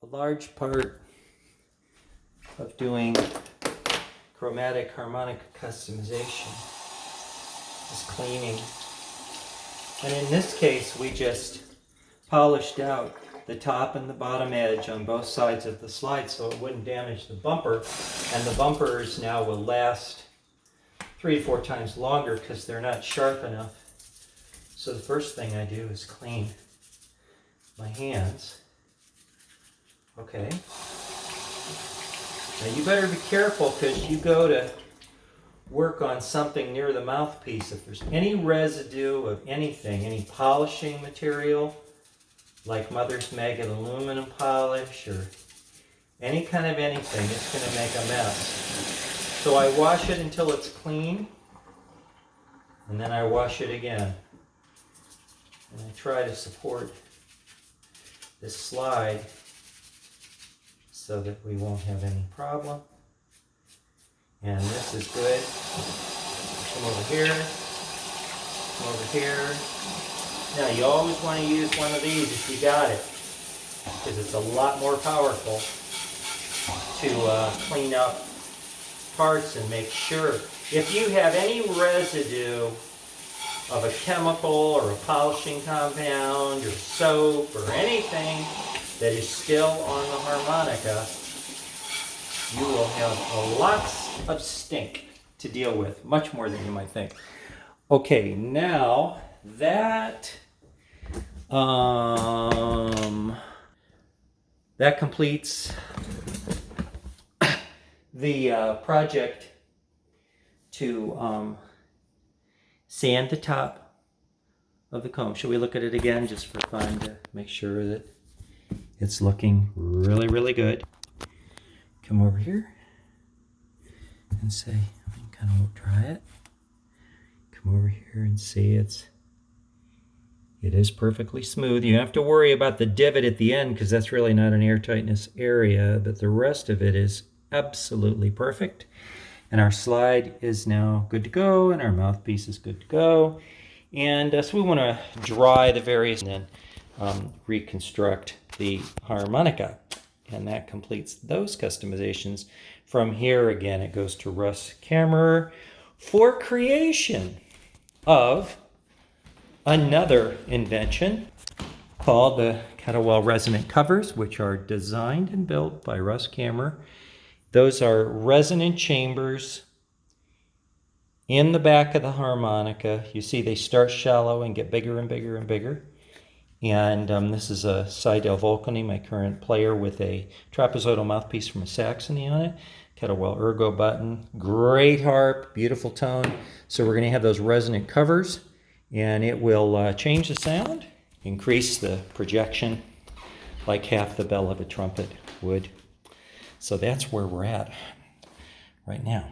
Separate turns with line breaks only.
A large part of doing chromatic harmonica customization is cleaning. And in this case, we just polished out the top and the bottom edge on both sides of the slide so it wouldn't damage the bumper. And the bumpers now will last 3 to 4 times longer because they're not sharp enough. So the first thing I do is clean my hands. Okay. Now you better be careful because you go to work on something near the mouthpiece. If there's any residue of anything, any polishing material, like Mother's Maggot aluminum polish or any kind of anything, it's going to make a mess. So I wash it until it's clean, and then I wash it again. And I try to support this slide so that we won't have any problem. And this is good. Come over here. Come over here. Now you always want to use one of these if you got it, because it's a lot more powerful to clean up parts and make sure. If you have any residue of a chemical or a polishing compound or soap or anything that is still on the harmonica, you will have lots of stink to deal with, much more than you might think. Okay, now that that completes the project to sand the top of the comb. Should we look at it again just for fun to make sure that it's looking really, really good? Come over here and say, kind of try it. Come over here and see it is perfectly smooth. You don't have to worry about the divot at the end because that's really not an airtightness area, but the rest of it is absolutely perfect. And our slide is now good to go, and our mouthpiece is good to go. And so we want to dry the various and then reconstruct the harmonica. And that completes those customizations. From here, again, it goes to Russ Camerer for creation of another invention called the KETTLEWELL Resonant Covers, which are designed and built by Russ Camerer. Those are resonant chambers in the back of the harmonica. You see they start shallow and get bigger and bigger and bigger. And this is a Seidel Vulcany, my current player, with a trapezoidal mouthpiece from a Saxony on it. KETTLEWELL Ergo button. Great harp, beautiful tone. So we're going to have those resonant covers, and it will change the sound, increase the projection like half the bell of a trumpet would. So that's where we're at right now.